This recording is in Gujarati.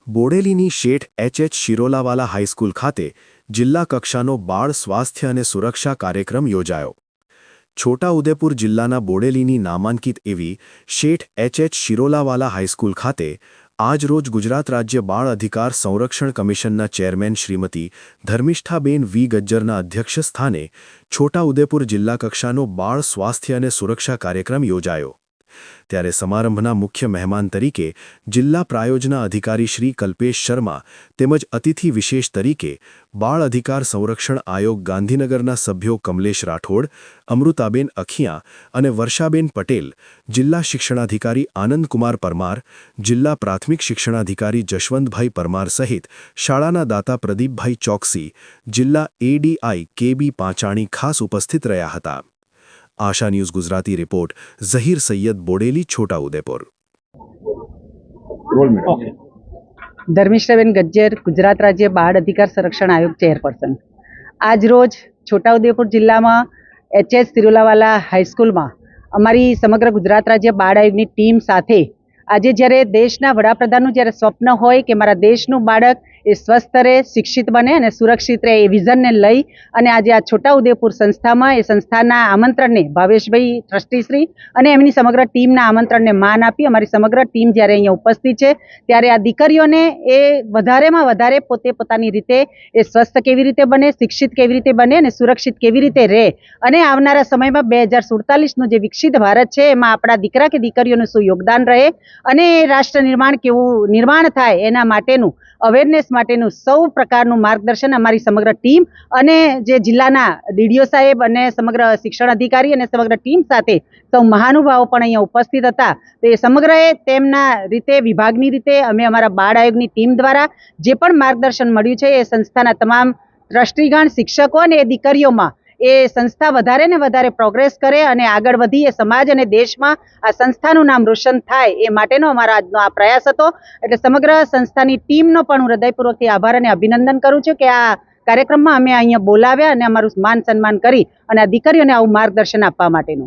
બોડેલીની શેઠ એચ શિરોલાવાલા હાઈસ્કૂલ ખાતે જિલ્લા કક્ષાનો બાળ સ્વાસ્થ્ય અને સુરક્ષા કાર્યક્રમ યોજાયો. છોટાઉદેપુર જિલ્લાના બોડેલીની નામાંકિત એવી શેઠ એચ શિરોલાવાલા હાઈસ્કૂલ ખાતે આજરોજ ગુજરાત રાજ્ય બાળ અધિકાર સંરક્ષણ કમિશનના ચેરમેન શ્રીમતી ધર્મિષ્ઠાબેન વી ગજ્જરના અધ્યક્ષસ્થાને છોટાઉદેપુર જિલ્લા કક્ષાનો બાળ સ્વાસ્થ્ય અને સુરક્ષા કાર્યક્રમ યોજાયો. ત્યારે સમારંભના મુખ્ય મહેમાન તરીકે જિલ્લા પ્રાયોજના અધિકારી શ્રી કલ્પેશ શર્મા તેમજ અતિથિ વિશેષ તરીકે બાળ અધિકાર સંરક્ષણ આયોગ ગાંધીનગરના સભ્યો કમલેશ રાઠોડ, અમૃતાબેન અખિયા અને વર્ષાબેન પટેલ, જિલ્લા શિક્ષણાધિકારી આનંદકુમાર પરમાર, જિલ્લા પ્રાથમિક શિક્ષણાધિકારી જશવંતભાઈ પરમાર સહિત શાળાના દાતા પ્રદીપભાઈ ચોકસી, જિલ્લા એડીઆઈ કેબી પાંચાણી ખાસ ઉપસ્થિત રહ્યા હતા. આશા ન્યૂઝ ગુજરાતી રિપોર્ટ ઝહીર સૈયદ, બોડેલી, છોટાઉદેપુર. ધર્મિષ્ઠાબેન ગજ્જર, ગુજરાત રાજ્ય બાળ અધિકાર સંરક્ષણ આયોગ ચેરપર્સન. આજ રોજ છોટાઉદેપુર જિલ્લામાં એચ શિરોલાવાલા હાઈસ્કૂલમાં અમારી સમગ્ર ગુજરાત રાજ્ય બાળ આયોગની ટીમ સાથે આજે જ્યારે દેશના વડાપ્રધાનનું જ્યારે સ્વપ્ન હોય કે મારા દેશનું બાળક એ સ્વસ્થ રહે, શિક્ષિત બને અને સુરક્ષિત રહે, એ વિઝનને લઈ અને આજે આ છોટાઉદેપુર સંસ્થામાં એ સંસ્થાના આમંત્રણને ભાવેશભાઈ ટ્રસ્ટીશ્રી અને એમની સમગ્ર ટીમના આમંત્રણને માન આપી અમારી સમગ્ર ટીમ જ્યારે અહીંયા ઉપસ્થિત છે ત્યારે આ દીકરીઓને એ વધારેમાં વધારે પોતાની રીતે એ સ્વસ્થ કેવી રીતે બને, શિક્ષિત કેવી રીતે બને અને સુરક્ષિત કેવી રીતે રહે અને આવનારા સમયમાં 2047નું જે વિકસિત ભારત છે એમાં આપણા દીકરા કે દીકરીઓનું શું યોગદાન રહે અને રાષ્ટ્ર નિર્માણ કેવું નિર્માણ થાય એના માટેનું અવેરનેસ માટેનું સૌ પ્રકારનું માર્ગદર્શન અમારી સમગ્ર ટીમ અને જે જિલ્લાના ડીડીઓ સાહેબ અને સમગ્ર શિક્ષણ અધિકારી અને સમગ્ર ટીમ સાથે સૌ મહાનુભાવો પણ અહીંયા ઉપસ્થિત હતા. તો એ સમગ્રએ તેમના રીતે વિભાગની રીતે અમે અમારા બાળ આયોગની ટીમ દ્વારા જે પણ માર્ગદર્શન મળ્યું છે એ સંસ્થાના તમામ ટ્રસ્ટીગણ, શિક્ષકો અને એ દીકરીઓમાં એ સંસ્થા વધારે ને વધારે પ્રોગ્રેસ કરે અને આગળ વધી એ સમાજ અને દેશમાં આ સંસ્થાનું નામ રોશન થાય એ માટેનો અમારો આજનો આ પ્રયાસ હતો. એટલે સમગ્ર સંસ્થાની ટીમનો પણ હું હૃદયપૂર્વકથી આભાર અને અભિનંદન કરું છું કે આ કાર્યક્રમમાં અમે અહીંયા બોલાવ્યા અને અમારું માન સન્માન કરી અને આ દીકરીઓને આવું માર્ગદર્શન આપવા માટેનું